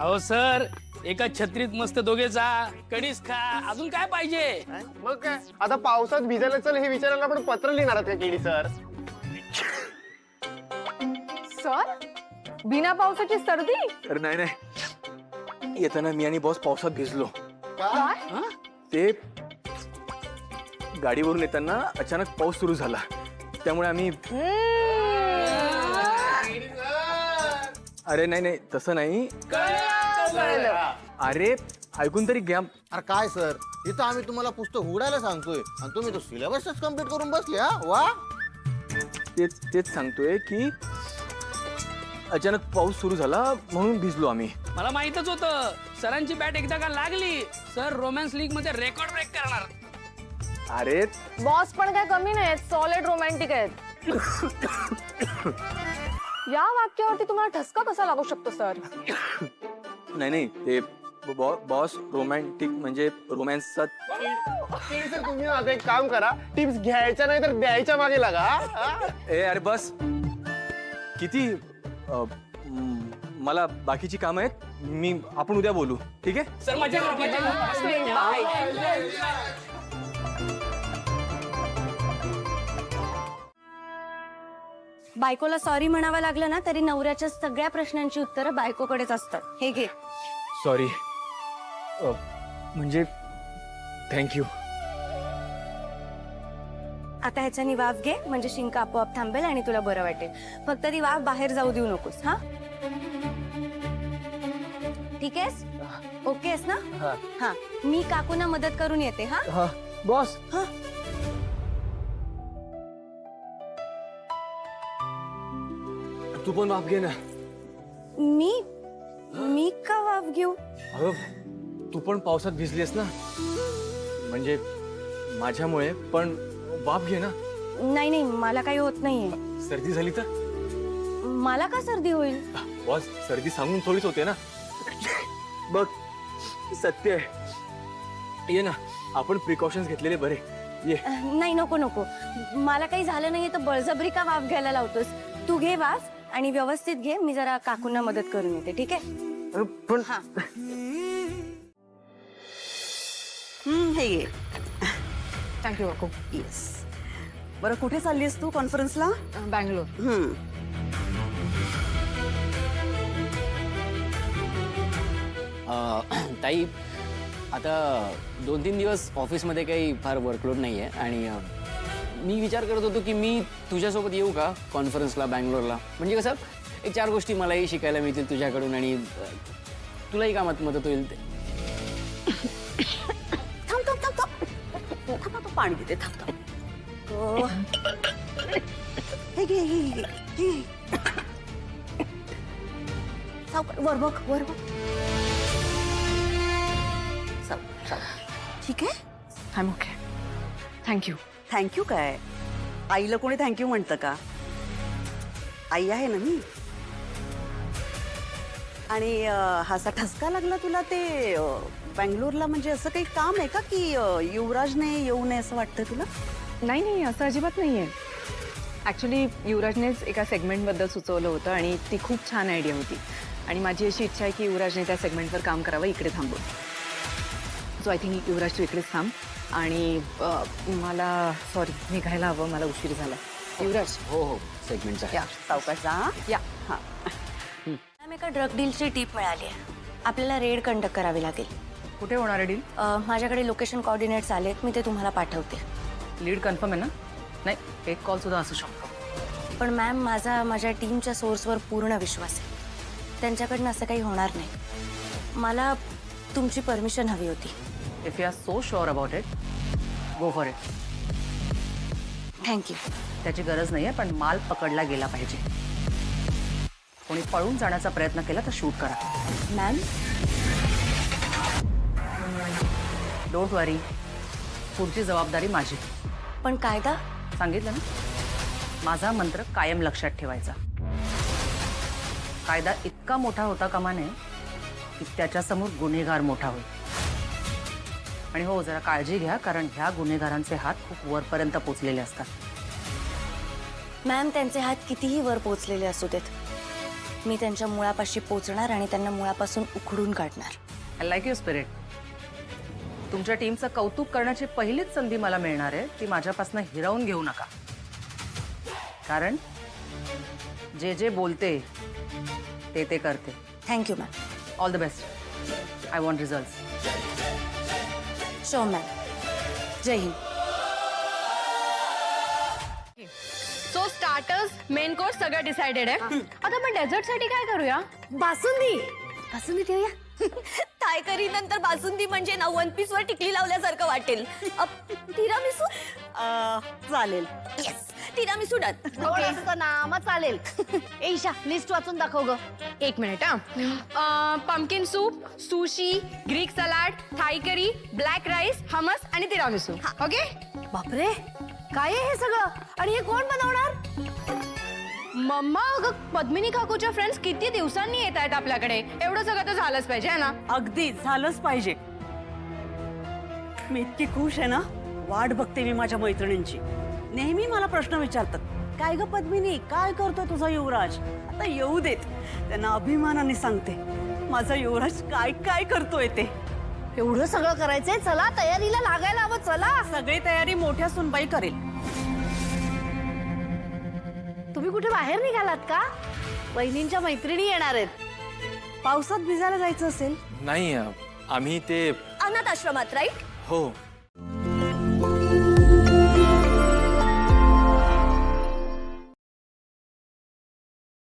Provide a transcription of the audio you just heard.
अहो सर, एका छत्रीत मस्त दोघे जा, कढीच खा, अजून काय पाहिजे? मग काय आता पावसात भिजायला चल हे विचारायला आपण पत्र लिहिणार आहात का केडी सर? सर बिना पावसाची सर्दी? अरे नाही नाही, येताना मी आणि बॉस पावसात भिजलो. काय? ते गाडीवरून येताना अचानक पाऊस सुरू झाला, त्यामुळे आम्ही. अरे नाही नाही, तसं नाही. अरे ऐकून तरी घ्या. अरे काय सर, इथं आम्ही तुम्हाला पुस्तक उघडायला सांगतोय आणि तुम्ही तो सिलेबसच कम्प्लीट करून बसले. हा वा. तेच सांगतोय की अचानक पाऊस सुरू झाला म्हणून भिजलो आम्ही. मला माहितच होतं, सरांची बॅट एकदा का लागली सर रोमॅन्स लीग मध्ये रेकॉर्ड ब्रेक करणार. अरे बॉस पण काय कमी नाहीत, सॉलिड रोमॅन्टिक आहेत. या वाक्यावरती तुम्हाला ठसका कसा लागू शकतो सर? नाही नाही, ते बॉस रोमॅन्टिक म्हणजे रोमॅन्सचा. केडी सर तुम्ही आता एक काम करा, टिप्स घ्यायच्या नाही तर द्यायच्या मागे लागा. हा? ए अरे बस किती. मला बाकीची कामं आहेत, आपण उद्या बोलू, ठीक आहे? सर मजा बायकोला सॉरी म्हणावं लागलं ना तरी नवऱ्याच्या सगळ्या प्रश्नांची उत्तरं बायकोकडेच असतात. हे घे. सॉरी म्हणजे थँक्यू. आता ह्याच्यानी वाफ घे, म्हणजे शिंक आपोआप थांबेल आणि तुला बरं वाटेल. फक्त ती वाफ बाहेर जाऊ देऊ नकोस. हा ठीक आहेस? ओके आहेस ना? हा, मी काकूंना मदत करून येते. हा हा बॉस. हा. तू पण वाफ घे ना. मी का वाफ घेऊ? अगं तू पण पावसात भिजलीस ना, म्हणजे माझ्यामुळे, पण वाफ घे ना. नाही नाही, मला काही होत नाहीये. सर्दी झाली तर? मला का सर्दी होईल? बॉस सर्दी सांगून थोडीच होते ना. बघ सत्य आहे. ये ना, आपण प्रिकॉशन्स घेतलेले बरे. ये. नाही नको नको, मला काही झालं नाहीये तर बळजबरी का वाफ घ्यायला लावतोस? तू घे वाफ आणि व्यवस्थित घे. मी जरा काकूंना मदत करून येते, ठीक आहे? पण हा. हे घे. थँक्यू काकू. येस. बरं कुठे चाललीस तू कॉन्फरन्सला? बँगलोर. ताई, आता 2-3 दिवस ऑफिसमध्ये काही फार वर्कलोड नाही आहे आणि मी विचार करत होतो की मी तुझ्यासोबत येऊ का कॉन्फरन्सला बँगलोरला? म्हणजे कसं एक 4 गोष्टी मलाही शिकायला मिळतील तुझ्याकडून आणि तुलाही कामात मदत होईल. थांब थांब थांब थांब थांब थांब, पाणी देते. थांब थांब. हे घे हे घे हे. सावकाश, वर बघ वर बघ. ठीक आहे. I am okay. Thank you. Thank you काय? आईला कोणी थँक्यू म्हणतं का? आई आहे ना मी. आणि हा असा ठसका लागला तुला ते बँगलोरला, म्हणजे असं काही काम आहे का की युवराजने येऊ नये असं वाटतं तुला? नाही नाही, असं अजिबात नाहीये. ऍक्च्युली युवराजनेच एका सेगमेंटबद्दल सुचवलं होतं आणि ती खूप छान आयडिया होती. आणि माझी अशी इच्छा आहे की युवराजने त्या सेगमेंटवर काम करावं इकडे थांबून. सो आय थिंक युवराज तू इकडेच थांब. आणि मला सॉरी निघायला हवं, मला उशीर झाला. युवराज. हो हो, सेगमेंटचा. या सावकाश जा. या. हां. मॅम, एका ड्रग डीलची टीप मिळाली आहे. आपल्याला रेड कंडक्ट करावी लागेल. कुठे होणार आहे डील? माझ्याकडे लोकेशन कोऑर्डिनेट्स आलेत, मी ते तुम्हाला पाठवते. लीड कन्फर्म आहे ना? नाही, एक कॉल सुद्धा असू शकतो. पण मॅम, माझ्या टीमच्या सोर्सवर पूर्ण विश्वास आहे. त्यांच्याकडनं असं काही होणार नाही. मला तुमची परमिशन हवी होती. If you are so sure about it, go for it. Thank you. त्याची गरज नाही आहे, पण माल पकडला गेला पाहिजे. कोणी पळून जाण्याचा प्रयत्न केला तर शूट करा. मॅम, डोंट वरी, पुढची जबाबदारी माझी. पण कायदा? सांगितलं ना, माझा मंत्र कायम लक्षात ठेवायचा. कायदा इतका मोठा होता कामा नये की त्याच्यासमोर गुन्हेगार मोठा होईल. आणि हो, जरा काळजी घ्या, कारण ह्या गुन्हेगारांचे हात खूप वरपर्यंत पोचलेले असतात. मॅम, त्यांचे हात कितीही वर पोचलेले असू देत, मी त्यांच्या मुळापाशी पोचणार आणि त्यांना मुळापासून उखडून काढणार. I like your spirit. तुमच्या टीमचं कौतुक करण्याची पहिलीच संधी मला मिळणार आहे ती माझ्यापासून हिरावून घेऊ नका. कारण जे बोलते ते करते. Thank you ma'am. All the best. I want result. Show ma'am. Jai Hind. So starters main course सगळं डिसाइडेड आहे. आता आपण डेझर्ट साठी काय करूया? बासुंदी. बासुंदी ठेवूया. थायकरी नंतर बासुंदी म्हणजे ना वन पीस वर टिकली लावल्यासारखं वाटेल. तिरामिसू. चालेल. Yes, tiramisu done. ना मग चालेल. ईशा लिस्ट वाचून दाखव ग. एक मिनिट हा. Pumpkin soup, sushi, Greek salad, Thai curry, black rice, hummus आणि तिरामिसू. ओके. बापरे, काय आहे हे सगळं आणि हे कोण बनवणार? मम्मा, अगं पद्मिनी काकूच्या फ्रेंड्स किती दिवसांनी येत आहेत आपल्याकडे. एवढं सगळं तर झालंच पाहिजे है ना. अगदी झालंच पाहिजे. मी इतकी खुश आहे ना. वाट बघते मी माझ्या मैत्रिणींची. नेहमी मला प्रश्न विचारतात, काय ग पद्मिनी, काय करतो तुझा युवराज? आता येऊ देत, त्यांना अभिमानाने सांगते माझा युवराज काय काय करतोय ते. एवढं सगळं करायचंय, चला तयारीला लागायला हवं. चला. सगळी तयारी मोठ्या सुनबाई करेल. तुम्ही कुठे बाहेर निघालात का? बहिणींच्या मैत्रिणी येणार आहेत. पावसात भिजायला जायचं असेल? नाही आम्ही ते अनाथ आश्रमात, राईट? हो